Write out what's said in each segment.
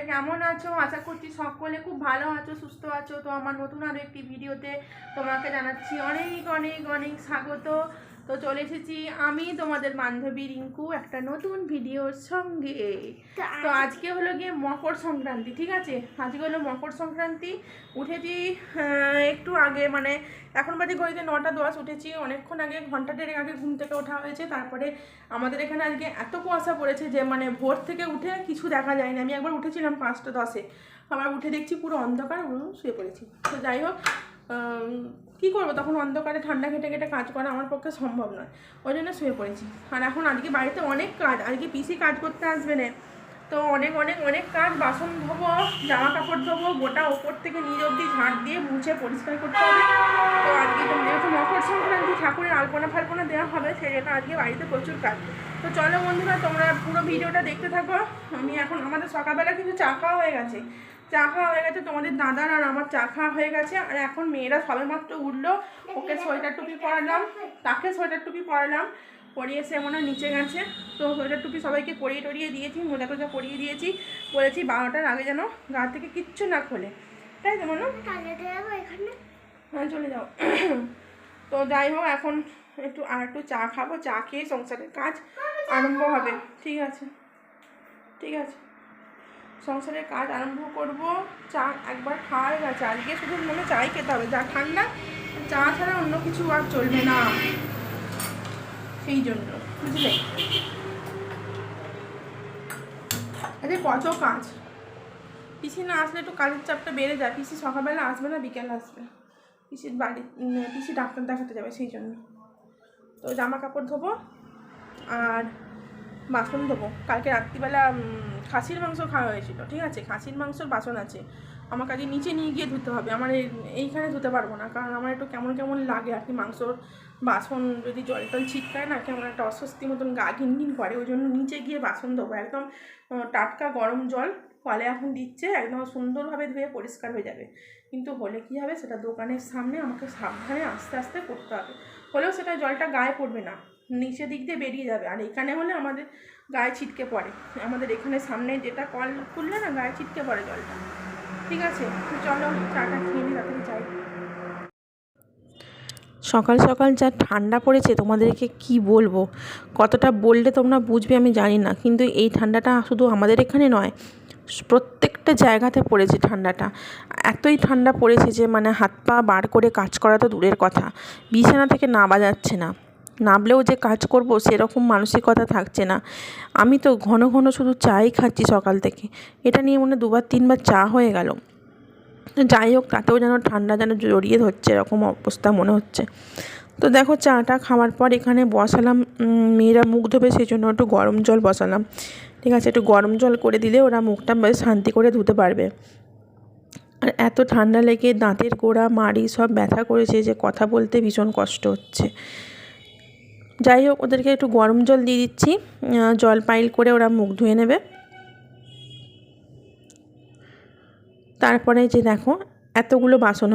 কেমন আছো? আশা করছি সকলে খুব ভালো আছো, সুস্থ আছো। তো আমার নতুন আরও একটি ভিডিওতে তোমাকে জানাচ্ছি অনেক অনেক অনেক স্বাগত। তো চলে এসেছি আমি তোমাদের বান্ধবী রিঙ্কু একটা নতুন ভিডিওর সঙ্গে। তো আজকে হলো গিয়ে মকর সংক্রান্তি, ঠিক আছে? আজকে হলো মকর সংক্রান্তি। উঠেছি একটু আগে, মানে এখন বাজে ঘড়িতে 9টা 10 উঠেছি। অনেকক্ষণ আগে, ঘন্টা দেড়েক আগে ঘুম থেকে ওঠা হয়েছে। তারপরে আমাদের এখানে আজকে এত কুয়াশা পড়েছে যে মানে ভোর থেকে উঠে কিছু দেখা যায়নি। আমি একবার উঠেছিলাম 5টা 10-এ, আবার উঠে দেখছি পুরো অন্ধকার, শুয়ে পড়েছি। তো যাই হোক, কী করবো, তখন অন্ধকারে ঠান্ডা কেটে কেটে কাজ করা আমার পক্ষে সম্ভব নয়, ওই জন্য শুয়ে পড়েছি। আর এখন আজকে বাড়িতে অনেক কাজ, আজকে পিসি কাজ করতে আসবে না, তো অনেক অনেক অনেক কাজ। বাসন ধোবো, জামা কাপড় ধোবো, গোটা ওপর থেকে নিচ অব্দি ঝাঁট দিয়ে মুছে পরিষ্কার করতে হবে। তো আজকে তো যেহেতু মকর সংক্রান্তি, ঠাকুরের আলপনা ফালপনা দেওয়া হবে, সেই জন্য আজকে বাড়িতে প্রচুর কাজ। তো চলো বন্ধুরা, তোমরা পুরো ভিডিওটা দেখতে থাকো। আমি এখন, আমাদের সকালবেলা কিন্তু চা খাওয়া হয়ে গেছে, তোমাদের দাদার আর আমার চা খাওয়া হয়ে গেছে। আর এখন মেয়েরা সবে মাত্র উঠলো, ওকে সোয়েটার টুপি পরালাম, তাকে সোয়েটার টুপি পরালাম, পরিয়ে এসে মনে হয় নিচে গেছে। তো সোয়েটার টুপি সবাইকে পরিয়ে টরিয়ে দিয়েছি, মোজা টোজা পরিয়ে দিয়েছি, বলেছি 12টার আগে যেন গা থেকে কিচ্ছু না খোলে, তাই তো মনে এখানে, হ্যাঁ চলে যাও। তো যাই হোক, এখন একটু চা খাবো, চা খেয়ে সংসারের কাজ আরম্ভ হবে। ঠিক আছে, ঠিক আছে, সংসারের কাজ আরম্ভ করব। চা একবার খাওয়া হয়ে গেছে, আজকে শুধু মনে চাই খেতে হবে, যা ঠান্ডা, চা ছাড়া অন্য কিছু আর চলবে না, সেই জন্য বুঝলে। আরে কত কাজ, পিসি না আসলে একটু কাজের চাপটা বেড়ে যায়। পিসি সকালবেলা আসবে না, বিকেলে আসবে। পিসির বাড়ি, পিসি ডাক্তার দেখাতে যাবে, সেই জন্য। তো জামা কাপড় ধোবো আর বাসন ধোবো। কালকে রাত্রিবেলা খাসির মাংস খাওয়া হয়েছিল, ঠিক আছে? খাসির মাংসর বাসন আছে, আমার কাছে নিচে নিয়ে গিয়ে ধুতে হবে। আমার এইখানে ধুতে পারবো না, কারণ আমার একটু কেমন কেমন লাগে আর কি, মাংসর বাসন যদি জল টল ছিটকায় না, কেমন একটা অস্বস্তি মতন গা ঘিন ঘিন করে, ওই জন্য নিচে গিয়ে বাসন ধোবো। একদম টাটকা গরম জল কলে এখন দিচ্ছে, একদম সুন্দরভাবে ধুয়ে পরিষ্কার হয়ে যাবে। কিন্তু হলে কী হবে, সেটা দোকানের সামনে আমাকে সাবধানে আস্তে আস্তে করতে হবে, হলেও সেটা জলটা গায়ে পড়বে না, নিচে দিক দিয়ে বেরিয়ে যাবে। আর এখানে হলে আমাদের গায়ে ছিটকে পড়ে, আমাদের এখানে সামনে যেটা কল খুললে না, গায়ে ছিটকে পড়ে জলটা। ঠিক আছে, চলো চাটা খেয়ে নিই, তাড়াতাড়ি চাই। সকাল সকাল যা ঠান্ডা পড়েছে, তোমাদেরকে কি বলবো, কতটা বললে তোমরা বুঝবে আমি জানি না, কিন্তু এই ঠান্ডাটা শুধু আমাদের এখানে নয়, প্রত্যেকটা জায়গাতে পড়েছে ঠান্ডাটা। এতই ঠান্ডা পড়েছে যে মানে হাত পা বার করে কাজ করা তো দূরের কথা, বিছানা থেকে নামা যাচ্ছে না, নামলেও যে কাজ করব সেরকম মানসিকতা থাকছে না। আমি তো ঘন ঘন শুধু চাই খাচ্ছি সকাল থেকে, এটা নিয়ে মনে 2-3বার চা হয়ে গেল। যাই হোক, তাতেও যেন ঠান্ডা যেন জড়িয়ে ধরছে, এরকম অবস্থা মনে হচ্ছে। তো দেখো, চাটা খাওয়ার পর এখানে বসালাম, মেয়েরা মুখ ধোবে সেই জন্য একটু গরম জল বসালাম। ঠিক আছে, একটু গরম জল করে দিলে ওরা মুখটা বেশ শান্তি করে ধুতে পারবে। আর এত ঠান্ডা লেগে দাঁতের গোড়া মাড়ি সব ব্যথা করেছে যে কথা বলতে ভীষণ কষ্ট হচ্ছে। যাই হোক, ওদেরকে একটু গরম জল দিয়ে দিচ্ছি, জল পাইল করে ওরা মুখ ধুয়ে নেবে। তারপরে যে দেখো, এতগুলো বাসন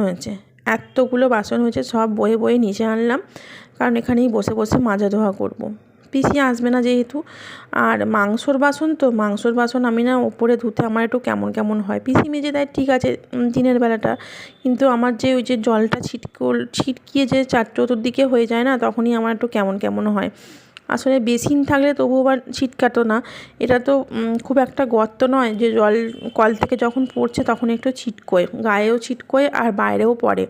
হয়েছে, সব বয়ে বয়ে নিচে আনলাম, কারণ এখানেই বসে বসে মাজা ধোয়া করব। পিসি আসবে না যেহেতু, আর মাংসর বাসন আমি না ওপরে ধুতে আমার একটু কেমন কেমন হয়। পিসি মেজে দেয়, ঠিক আছে, দিনের বেলাটা, কিন্তু আমার যে ওই যে জলটা ছিটকিয়ে যে চতুর্দিকে হয়ে যায় না, তখনই আমার একটু কেমন কেমন হয়। আসলে বেসিন থাকলে তবু আবার ছিটকাতো না, এটা তো খুব একটা গর্ত নয় যে জল কল থেকে যখন পড়ছে তখন একটু ছিটকোয়, গায়েও ছিটকোয় আর বাইরেও পড়ে।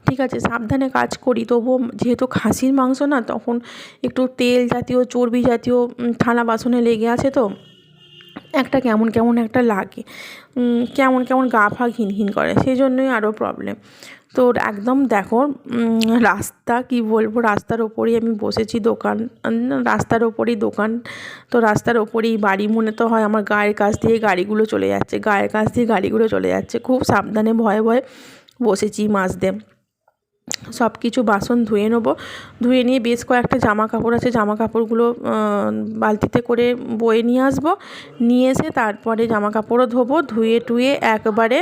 ঠিক আছে, সাবধানে কাজ করি, তবুও যেহেতু খাসির মাংস না, তখন একটু তেল জাতীয় চর্বি জাতীয় থালা বাসনে লেগে আছে, তো একটা কেমন কেমন একটা লাগে, কেমন কেমন গা ফা ঘিন ঘিন করে, সেই জন্যই আরও প্রবলেম। তো একদম দেখো, রাস্তা কি বলবো, রাস্তার ওপরেই আমি বসেছি, রাস্তার ওপরেই দোকান, তো রাস্তার ওপরেই বাড়ি, মনে তো হয় আমার গায়ের কাছ দিয়ে গাড়িগুলো চলে যাচ্ছে, খুব সাবধানে ভয়ে ভয়ে বসেছি মাজতে। সব কিছু বাসন ধুয়ে নেবো, ধুয়ে নিয়ে বেশ কয়েকটা জামা কাপড় আছে, জামা কাপড়গুলো বালতিতে করে বয়ে নিয়ে আসবো, নিয়ে এসে তারপরে জামা কাপড়ও ধোবো, ধুয়ে টুয়ে একবারে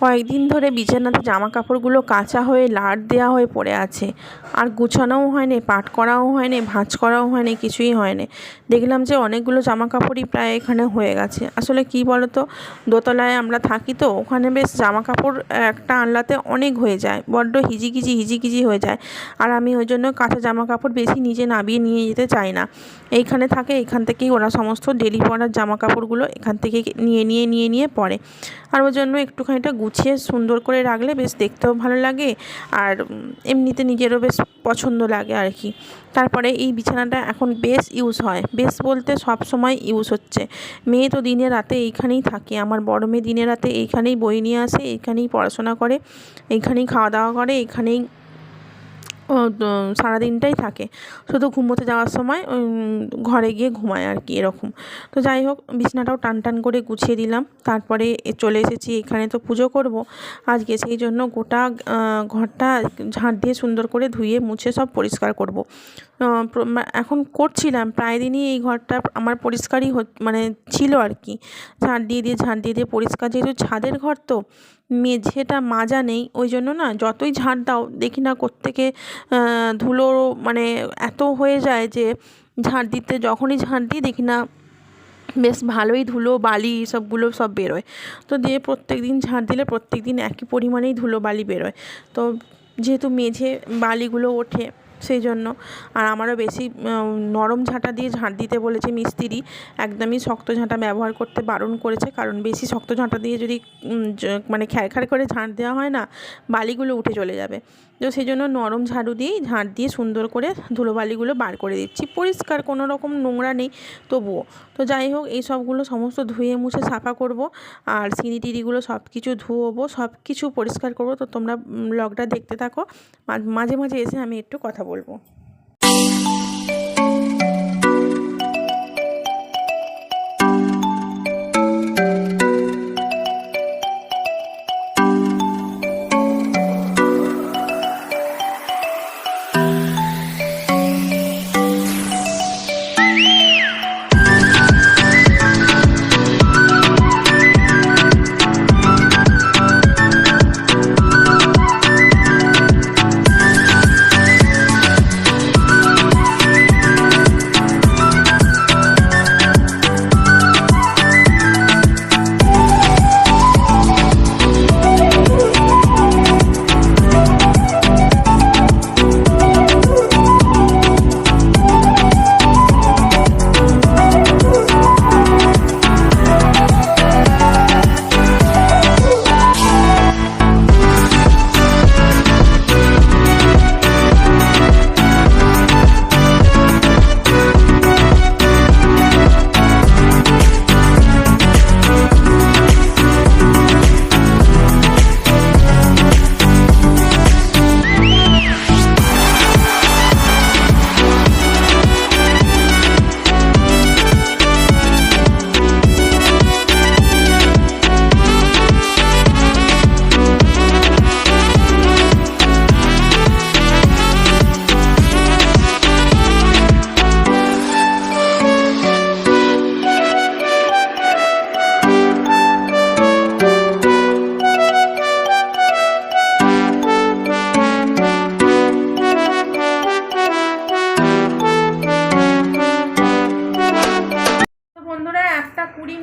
কয়েকদিন ধরে বিছানাতে জামা কাপড়গুলো কাচা হয়ে লাট দেওয়া হয়ে পড়ে আছে, আর গুছানোও হয়নি, পাট করাও হয়নি, ভাঁজ করাও হয়নি, কিছুই হয়নি। দেখলাম যে অনেকগুলো জামা কাপড়ই প্রায় এখানে হয়ে গেছে। আসলে কি বলো তো, দোতলায় আমরা থাকি তো, ওখানে বেশ জামা কাপড় একটা আনলাতে অনেক হয়ে যায়, বড্ড হিজিকিজি হয়ে যায়। আর আমি ওই জন্য কাঁচা জামা কাপড় বেশি নিচে নামিয়ে নিয়ে যেতে চাই না। এইখানে থাকে, এইখান থেকেই ওরা সমস্ত ডেলি পরার জামা কাপড়গুলো এখান থেকে নিয়ে পরে। আর ওই জন্য একটুখানিটা গুছিয়ে সুন্দর করে রাখলে বেশ দেখতেও ভালো লাগে, আর এমনিতে নিজেরও বেশ পছন্দ লাগে আর কি। তারপরে এই বিছানাটা এখন বেশ ইউজ হয়, বেশ বলতে সব সময় ইউজ হচ্ছে। মেয়ে তো দিনে রাতে এইখানেই থাকে, আমার বড় মেয়ে দিনে রাতে এইখানেই বই নিয়ে আসে, এইখানেই পড়াশোনা করে, এইখানেই খাওয়া দাওয়া করে, এইখানেই সারাদিনটাই থাকে। শুধু ঘুমোতে যাওয়ার সময় ঘরে গিয়ে ঘুমায় আর কি, এরকম। তো যাই হোক, বিছানাটাও টান করে গুছিয়ে দিলাম। তারপরে চলে এসেছি এখানে, তো পুজো করব আজকে, সেই জন্য গোটা ঘরটা ঝাঁট দিয়ে সুন্দর করে ধুয়ে মুছে সব পরিষ্কার করব। এখন করছিলাম, প্রায় দিনই এই ঘরটা আমার পরিষ্কারই মানে ছিল আর কি। ঝাঁট দিয়ে পরিষ্কার, যেহেতু ছাদের ঘর তো মেঝেটা মাজা নেই, ওই জন্য না যতই ঝাঁট দাও দেখি না কোত্থেকে ধুলো মানে এত হয়ে যায় যে যখনই ঝাঁট দিই দেখি না বেশ ভালোই ধুলো বালি সবগুলো সব বেরোয়। তো দিয়ে প্রত্যেক দিন ঝাঁট দিলে প্রত্যেক দিন একই পরিমাণেই ধুলো বালি বেরোয়। তো যেহেতু মেঝে বালিগুলো ওঠে সেই জন্য, আর আমারও বেশি নরম ঝাঁটা দিয়ে ঝাঁট দিতে বলেছে মিস্ত্রি, একদমই শক্ত ঝাঁটা ব্যবহার করতে বারণ করেছে, কারণ বেশি শক্ত ঝাঁটা দিয়ে যদি মানে খ্যাড় করে ঝাঁট দেওয়া হয় না, বালিগুলো উঠে চলে যাবে। তো সেই জন্য নরম ঝাড়ু দিয়েই ঝাঁট দিয়ে সুন্দর করে ধুলোবালিগুলো বার করে দিচ্ছি, পরিষ্কার, কোনো রকম নোংরা নেই তবুও। তো যাই হোক, এই সবগুলো সমস্ত ধুয়ে মুছে সাফা করব, আর সিঁড়ি টিড়িগুলো সব কিছু ধুয়োবো, সব কিছু পরিষ্কার করব। তো তোমরা ব্লগটা দেখতে থাকো, মাঝে মাঝে এসে আমি একটু কথা বলবো।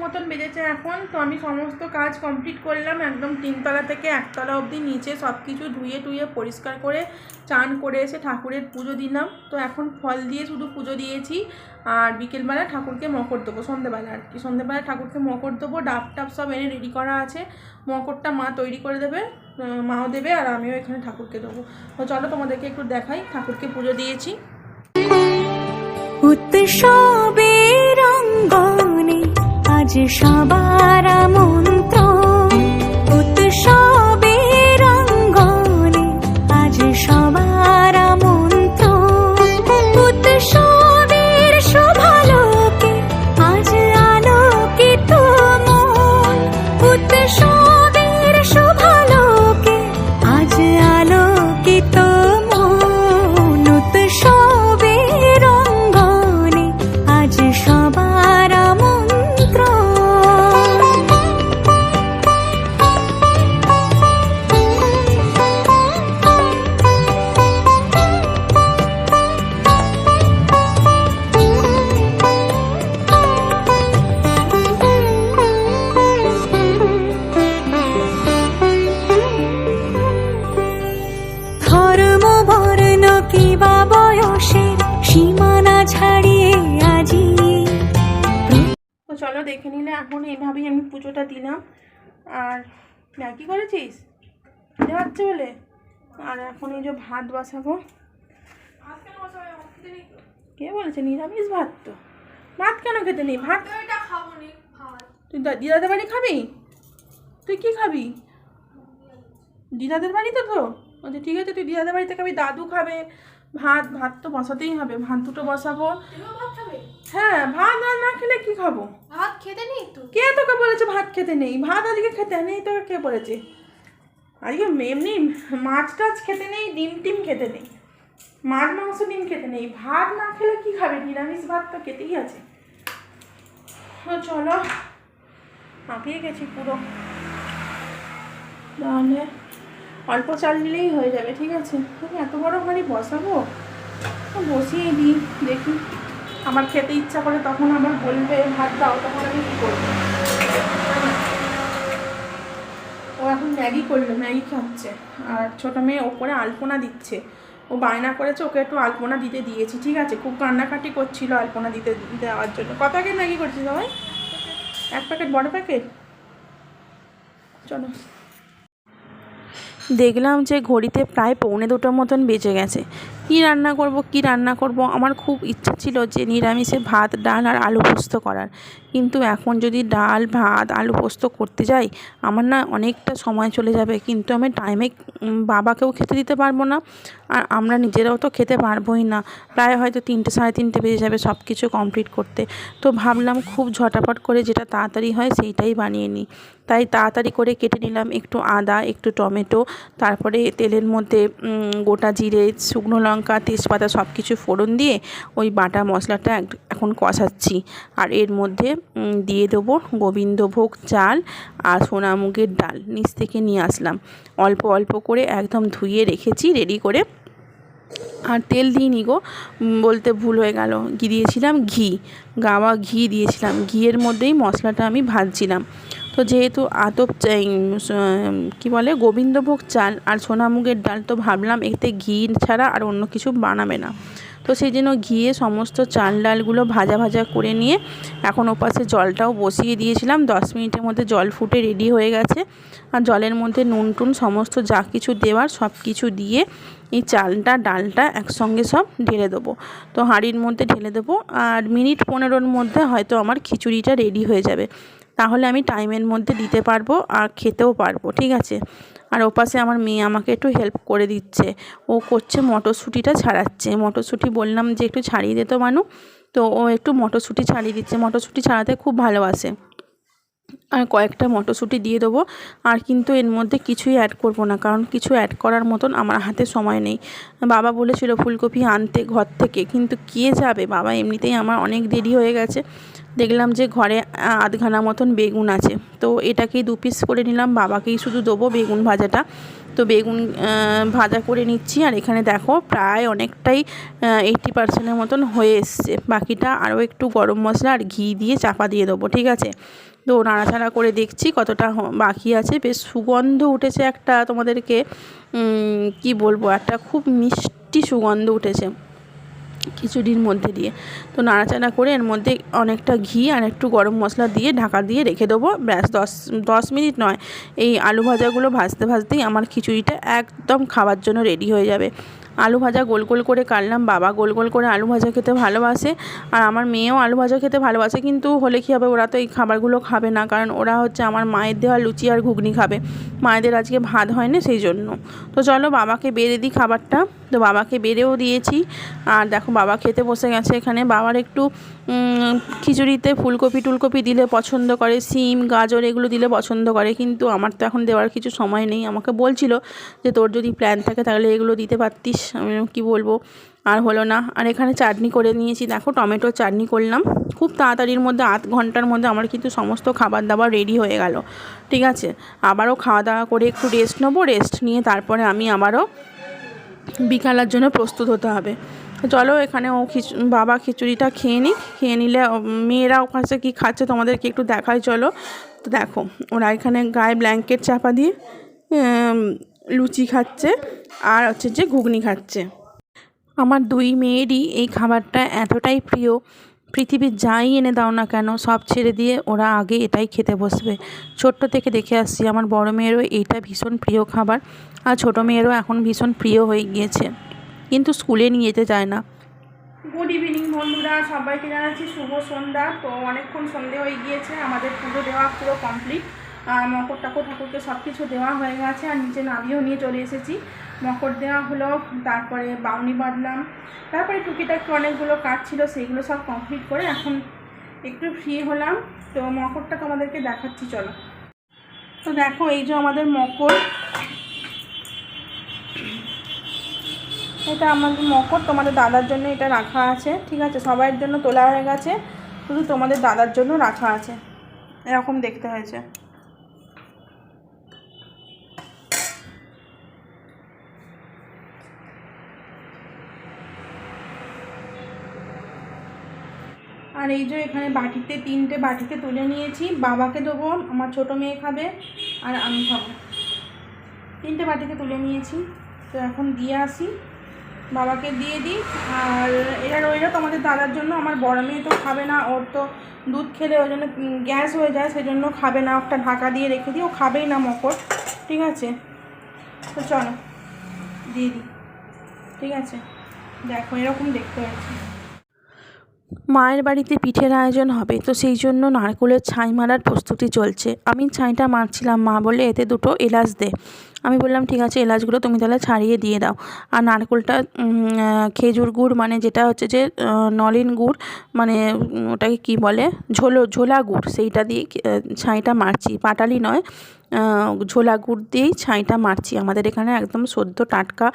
মতন বেজেছে এখন। তো আমি সমস্ত কাজ কমপ্লিট করলাম, একদম 3তলা থেকে 1তলা অবধি নিচে সব কিছু ধুয়ে টুয়ে পরিষ্কার করে চান করে এসে ঠাকুরের পুজো দিলাম। তো এখন ফল দিয়ে শুধু পুজো দিয়েছি, আর বিকেলবেলা ঠাকুরকে মকর দেবো, সন্ধ্যেবেলা আর কি, সন্ধ্যেবেলা ঠাকুরকে মকর দেবো। ডাব টাব সব এনে রেডি করা আছে, মকরটা মা তৈরি করে দেবে, মাও দেবে, আর আমিও এখানে ঠাকুরকে দেবো। তো চলো তোমাদেরকে একটু দেখাই, ঠাকুরকে পুজো দিয়েছি। উৎসবের অঙ্গনে আজ সবার আমন্ত্রণ, উৎসবের অঙ্গনে আজ সবার আমন্ত্রণ, উৎসবের শোভালোকে আজ আলোকিত মন, উৎসবের শোভালোকে আজ আলোকিত মন, উৎসবের অঙ্গনে আজ সবার আমন্ত্রণ। দেখে নিলে। এখন এইভাবেই আমি পুজোটা দিলাম। আর ম্যাগি করেছিস খিদে পাচ্ছে বলে? আর এখন এই যে ভাত বসাবো। কে বলেছে নিরামিষ ভাত? তো ভাত কেন খেতে নেই? ভাত তুই দিদাদের বাড়ি খাবি? তুই কি খাবি? দিদাদের বাড়িতে তো? আচ্ছা ঠিক আছে, তুই দিদাদের বাড়িতে খাবি, দাদু খাবে। ভাত তো বসাতেই হবে, ভাত দুটো বসাবো। হ্যাঁ, ভাত না খেলে কি খাবো? ভাত খেতে নেই তো? কে তোকে বলেছে ভাত খেতে নেই? ভাত আজকে খেতে নেই তোকে কে বলেছে? আজকে এমনি মাছ টাছ খেতে নেই, ডিম টিম খেতে নেই, মাছ মাংস ডিম খেতে নেই। ভাত না খেলে কি খাবে? নিরামিষ ভাত তো খেতেই আছে। চলো, হাঁপিয়ে গেছি পুরো। তাহলে অল্প চাল দিলেই হয়ে যাবে, ঠিক আছে? এত বড় হাঁড়ি বসাবো, বসিয়ে দিই, দেখি আমার খেতে ইচ্ছা করে তখন আমার বলবে ভাত দাও, তখন আমি কী করবো? ও এখন ম্যাগি করলো, ম্যাগি খাচ্ছে। আর ছোটো মেয়ে ওপরে আলপনা দিচ্ছে, ও বায়না করেছে, ওকে একটু আলপনা দিতে দিয়েছি, ঠিক আছে? খুব কান্নাকাটি করছিল আলপনা দেওয়ার জন্য। কত প্যাকেট ম্যাগি করছিস সবাই? 1 প্যাকেট, বড় প্যাকেট। চলো, দেখলাম যে ঘড়িতে প্রায় 1:45 মতন বেজে গেছে। কি রান্না করব আমার খুব ইচ্ছা ছিল যে নিরামিষে ভাত ডাল আর আলু পোস্ত করার, কিন্তু এখন যদি ডাল ভাত আলু পোস্ত করতে যাই আমার না অনেকটা সময় চলে যাবে, কিন্তু আমি টাইমে বাবাকেও খেতে দিতে পারবো না, আর আমরা নিজেরাও তো খেতে পারবোই না। প্রায় হয়তো 3টে সাড়ে 3টে বেজে যাবে সব কিছু কমপ্লিট করতে। তো ভাবলাম খুব ঝটাপট করে যেটা তাড়াতাড়ি হয় সেইটাই বানিয়ে নিই। তাই তাড়াতাড়ি করে কেটে নিলাম একটু আদা, একটু টমেটো, তারপরে তেলের মধ্যে গোটা জিরে, শুকনো লঙ্কা, তেজপাতা সব কিছু ফোড়ন দিয়ে ওই বাটা মশলাটা এখন কষাচ্ছি। আর এর মধ্যে দিয়ে দেবো গোবিন্দভোগ চাল আর সোনামুগের ডাল নিচ থেকে নিয়ে আসলাম, অল্প অল্প করে একদম ধুয়ে রেখেছি রেডি করে। আর তেল দিইনি গো, বলতে ভুল হয়ে গেল, দিয়েছিলাম ঘি, গাওয়া ঘি দিয়েছিলাম। ঘিয়ের মধ্যেই মশলাটা আমি ভাজছিলাম। তো যেহেতু কী বলে গোবিন্দভোগ চাল আর সোনামুগের ডাল, তো ভাবলাম এতে ঘি ছাড়া আর অন্য কিছু বানাবে না। তো সেই জন্য ঘিয়ে সমস্ত চাল ডালগুলো ভাজা ভাজা করে নিয়ে এখন ওপাশে জলটাও বসিয়ে দিয়েছিলাম। 10 মিনিটের মধ্যে জল ফুটে রেডি হয়ে গেছে। আর জলের মধ্যে নুন টুন সমস্ত যা কিছু দেওয়ার সব কিছু দিয়ে এই চালটা ডালটা একসঙ্গে সব ঢেলে দেবো। তো হাঁড়ির মধ্যে ঢেলে দেবো, আর মিনিট 15-র মধ্যে হয়তো আমার খিচুড়িটা রেডি হয়ে যাবে। তাহলে আমি টাইমের মধ্যে দিতে পারবো আর খেতেও পারবো, ঠিক আছে? আর ওপাশে আমার মেয়ে আমাকে একটু হেল্প করে দিচ্ছে, ও করছে মটরশুঁটিটা ছাড়াচ্ছে। মটরশুঁটি বললাম যে একটু ছাড়িয়ে দে তো মানু, তো ও একটু মটরশুঁটি ছাড়িয়ে দিচ্ছে, মটরশুঁটি ছাড়াতে খুব ভালোবাসে। আর কয়েকটা মটরশুঁটি দিয়ে দেবো। আর কিন্তু এর মধ্যে কিছুই অ্যাড করব না, কারণ কিছু অ্যাড করার মতন আমার হাতে সময় নেই। বাবা বলেছিল ফুলকপি আনতে ঘর থেকে, কিন্তু কে যাবে? বাবা এমনিতেই আমার অনেক দেরি হয়ে গেছে। দেখলাম যে ঘরে আধখানা মতন বেগুন আছে, তো এটাকেই 2 পিস করে নিলাম, বাবাকেই শুধু দেবো বেগুন ভাজাটা। তো বেগুন ভাজা করে নিচ্ছি। আর এখানে দেখো প্রায় অনেকটাই 80% মতন হয়ে এসছে। বাকিটা আরও একটু গরম মশলা আর ঘি দিয়ে চাপা দিয়ে দেবো, ঠিক আছে? তো নাড়াচাড়া করে দেখছি কতটা বাকি আছে। বেশ সুগন্ধ উঠেছে একটা, তোমাদেরকে কি বলবো, একটা খুব মিষ্টি সুগন্ধ উঠেছে খিচুড়ির মধ্যে দিয়ে। তো নাড়াচাড়া করে এর মধ্যে অনেকটা ঘি আর একটু গরম মশলা দিয়ে ঢাকা দিয়ে রেখে দেবো। ব্যাস 10 মিনিট নয়, এই আলু ভাজাগুলো ভাজতে ভাজতেই আমার খিচুড়িটা একদম খাওয়ার জন্য রেডি হয়ে যাবে। আলু ভাজা গোল গোল করে কাটলাম, বাবা গোল গোল করে আলু ভাজা খেতে ভালোবাসে, আর আমার মেয়েও আলু ভাজা খেতে ভালোবাসে। কিন্তু হলে কী হবে, ওরা তো এই খাবারগুলো খাবে না, কারণ ওরা হচ্ছে আমার মায়ের দেওয়া লুচি আর ঘুগনি খাবে। মায়েদের আজকে ভাত হয় না, সেই জন্য। তো চলো বাবাকে বেড়ে দিই খাবারটা। তো বাবাকে বেড়েও দিয়েছি। আর দেখো বাবা খেতে বসে গেছে। এখানে বাবার একটু খিচুড়িতে ফুলকপি টুলকপি দিলে পছন্দ করে, সিম গাজর এগুলো দিলে পছন্দ করে, কিন্তু আমার তো এখন দেওয়ার কিছু সময় নেই। আমাকে বলছিল যে তোর যদি প্ল্যান থাকে তাহলে এগুলো দিতে পারতিস, আমি কী বলবো, আর হলো না। আর এখানে চাটনি করে নিয়েছি, দেখো টমেটোর চাটনি করলাম। খুব তাড়াতাড়ির মধ্যে 8 ঘন্টার মধ্যে আমার কিন্তু সমস্ত খাবার দাবার রেডি হয়ে গেল, ঠিক আছে? আবারও খাওয়া দাওয়া করে একটু রেস্ট নেবো, রেস্ট নিয়ে তারপরে আমি আবারও বিকালের জন্য প্রস্তুত হতে হবে। চলো এখানে বাবা খিচুড়িটা খেয়ে নিলে মেয়েরা ওখানে কী খাচ্ছে তোমাদেরকে একটু দেখাই, চলো। তো দেখো ওরা এখানে গায়ে ব্ল্যাঙ্কেট চাপা দিয়ে লুচি খাচ্ছে আর হচ্ছে যে ঘুগনি খাচ্ছে। আমার 2 মেয়েরই এই খাবারটা এতটাই প্রিয় পৃথিবীর যাই এনে দাও না কেন সব ছেড়ে দিয়ে ওরা আগে এটাই খেতে বসবে। ছোট্ট থেকে দেখে আসছি, আমার বড় মেয়েরও এইটা ভীষণ প্রিয় খাবার, আর ছোটো মেয়েরও এখন ভীষণ প্রিয় হয়ে গিয়েছে, কিন্তু স্কুলে নিয়ে যেতে চায় না। গুড ইভিনিং বন্ধুরা, সবাইকে জানাচ্ছি শুভ সন্ধ্যা। তো অনেকক্ষণ সন্ধে হয়ে গিয়েছে, আমাদের পুজো দেওয়া পুরো কমপ্লিট। মকর টাকর ঠাকুরকে সব কিছু দেওয়া হয়ে গেছে, আর নিচে নাবিও নিয়ে চলে এসেছি। মকর দেওয়া হলো, তারপরে বাউনি বাঁধলাম, তারপরে টুকিটাকি অনেকগুলো কাজ ছিল সেইগুলো সব কমপ্লিট করে এখন একটু ফ্রি হলাম। তো মকরটা তোমাদেরকে দেখাচ্ছি, চলো। তো দেখো, এই যে আমাদের মকর, এটা আমাদের মকর, তোমাদের দাদার জন্য এটা রাখা আছে, ঠিক আছে? সবার জন্য তোলা হয়ে গেছে, শুধু তোমাদের দাদার জন্য রাখা আছে। এরকম দেখতে হয়েছে। আর এই যে এখানে বাটিতে 3টে বাটিতে তুলে নিয়েছি, বাবাকে দেবো, আমার ছোটো মেয়ে খাবে, আর আমি খাবো। 3টে বাটিতে তুলে নিয়েছি, তো এখন দিয়ে আসি, বাবাকে দিয়ে দিই। আর এরা রইল তোমাদের দাদার জন্য। আমার বড় মেয়ে তো খাবে না, ওর তো দুধ খেলে ওই জন্য গ্যাস হয়ে যায়, সেই জন্য খাবে না, একটা ঢাকা দিয়ে রেখে দিই, ও খাবেই না মকর, ঠিক আছে? তো চলো দিয়ে দিই, ঠিক আছে? দেখো এরকম দেখতে হয়েছে। মায়ের বাড়িতে পিঠের আয়োজন হবে, তো সেই জন্য নারকেলের ছাই মারার প্রস্তুতি চলছে। আমি ছাইটা মারছিলাম, মা বলে এতে 2টো এলাচ দে। আমি বললাম ঠিক আছে, এলাচগুলো তুমি তাহলে ছাড়িয়ে দিয়ে দাও। আর নারকেলটা খেজুর গুড়, মানে যেটা হচ্ছে যে নলেন গুড়, মানে ওটাকে কি বলে, ঝোলা গুড়, সেইটা দিয়ে ছাইটা মারছি। পাটালি নয়, ঝোলা গুড় দিয়েই ছাইটা মারছি। আমাদের এখানে একদম সদ্য টাটকা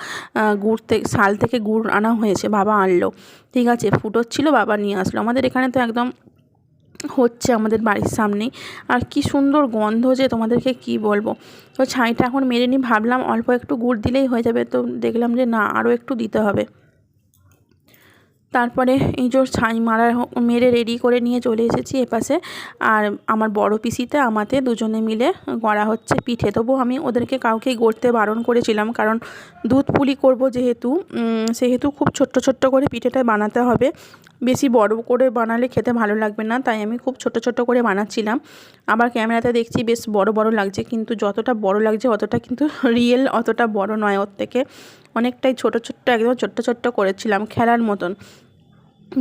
গুড় শাল থেকে গুড় আনা হয়েছে, বাবা আনলো, ঠিক আছে? ফুটোচ্ছিল, বাবা নিয়ে আসলো। আমাদের এখানে তো একদম হচ্ছে আমাদের বাড়ির সামনেই, আর কি সুন্দর গন্ধ যে তোমাদেরকে কি বলবো। তো ছাইটা এখন মেরে নিই, ভাবলাম অল্প একটু গুড় দিলেই হয়ে যাবে, তো দেখলাম যে না, আরও একটু দিতে হবে। তারপরে এই যে ছাই মেরে রেডি করে নিয়ে চলে এসেছি এপাশে। আর আমার বড় পিসিতে আমাতে দুজনে মিলে গড়া হচ্ছে পিঠে। তবু আমি ওদেরকে কাউকেই গড়তে বারণ করেছিলাম, কারণ দুধ পুলি করব যেহেতু, সেহেতু খুব ছোট্ট ছোট্ট করে পিঠেটা বানাতে হবে। বেশি বড় করে বানালে খেতে ভালো লাগবে না, তাই আমি খুব ছোট ছোট করে বানাচ্ছিলাম। আবার ক্যামেরাতে দেখছি বেশ বড় বড় লাগছে, কিন্তু যতটা বড় লাগছে অতটা কিন্তু রিয়েল অতটা বড় নয়, ওর থেকে অনেকটাই ছোট ছোট্ট, একদম ছোট্ট ছোট্ট করেছিলাম, খেলার মতন।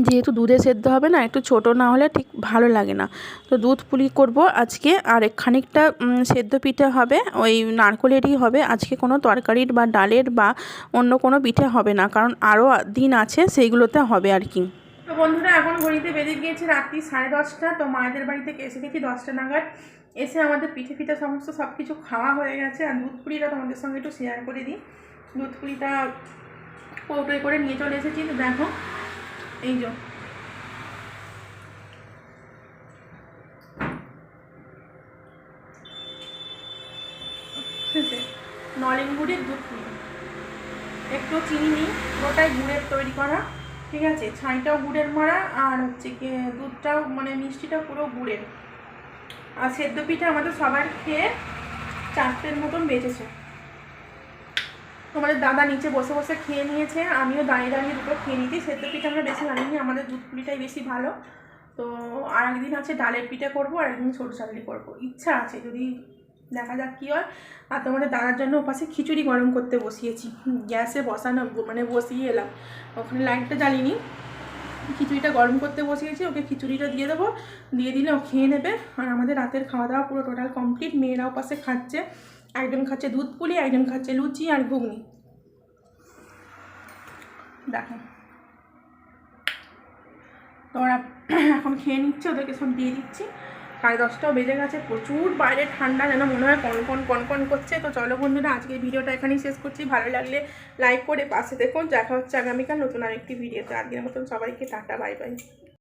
যেহেতু দুধে সেদ্ধ হবে না, একটু ছোট না হলে ঠিক ভালো লাগে না। তো দুধ পুলি করব আজকে, আর খানিকটা সেদ্ধ পিঠে হবে, ওই নারকেলেরই হবে আজকে। কোনো তরকারির বা ডালের বা অন্য কোনো পিঠে হবে না, কারণ আরও দিন আছে, সেইগুলোতে হবে আর কি। তো বন্ধুরা, এখন ঘড়িতে বেজে গিয়েছে রাত্রি 10:30। তো মায়েদের বাড়ি থেকে এসে গেছি 10টা নাগাদ। এসে আমাদের পিঠে ফিঠে সমস্ত সব কিছু খাওয়া হয়ে গেছে। আর দুধ পুলিটা তোমাদের সঙ্গে একটু শেয়ার করে দিই। দুধ পুলিটা কৌটোয় করে নিয়ে চলে এসেছি। তো দেখো, এই যে নলেন গুড়ের দুধ পুলি, একটু চিনি নিই, ওটাই গুড়ের তৈরি করা, ঠিক আছে? ছাইটাও গুড়ের মারা, আর হচ্ছে কি দুধটাও, মানে মিষ্টিটা পুরো গুড়ের। আর সেদ্ধ পিঠা আমাদের সবার খেয়ে 4টের মতন বেঁচেছে। তোমাদের দাদা নিচে বসে বসে খেয়ে নিয়েছে, আমিও দাঁড়িয়ে দাঁড়িয়ে 2টো খেয়ে নিয়েছি। সেদ্ধ পিঠা আমরা বেশি বানিনি, আমাদের দুধ পুলিটাই বেশি ভালো। তো আর একদিন আছে ডালের পিঠা করবো, আর একদিন সরষালি করবো, ইচ্ছা আছে, যদি দেখা যাক কী হয়। আর তোমাদের দাদার জন্য ওপাশে খিচুড়ি গরম করতে বসিয়েছি, গ্যাসে বসানো, মানে বসিয়ে এলাম, ওখানে লাইটটা জ্বালিনি, খিচুড়িটা গরম করতে বসিয়েছি। ওকে খিচুড়িটা দিয়ে দেবো, দিয়ে দিলে ও খেয়ে নেবে। আর আমাদের রাতের খাওয়া দাওয়া পুরো টোটাল কমপ্লিট। মেয়েরাও পাশে খাচ্ছে, একজন খাচ্ছে দুধ পুলি, একজন খাচ্ছে লুচি আর ঘুগনি। দেখো, তো ওরা এখন খেয়ে নিচ্ছে, ওদেরকে সব দিয়ে দিচ্ছি। 10:30টাও বেজে গেছে, প্রচুর বাইরে ঠান্ডা, যেন মনে হয় কনকন করছে। তো চলো বন্ধুরা, আজকের ভিডিওটা এখানেই শেষ করছি। ভালো লাগলে লাইক করে পাশে দেখুন। দেখা হচ্ছে আগামীকাল নতুন আরেকটি ভিডিওতে। আজকের মতন সবাইকে টাটা, বাই বাই।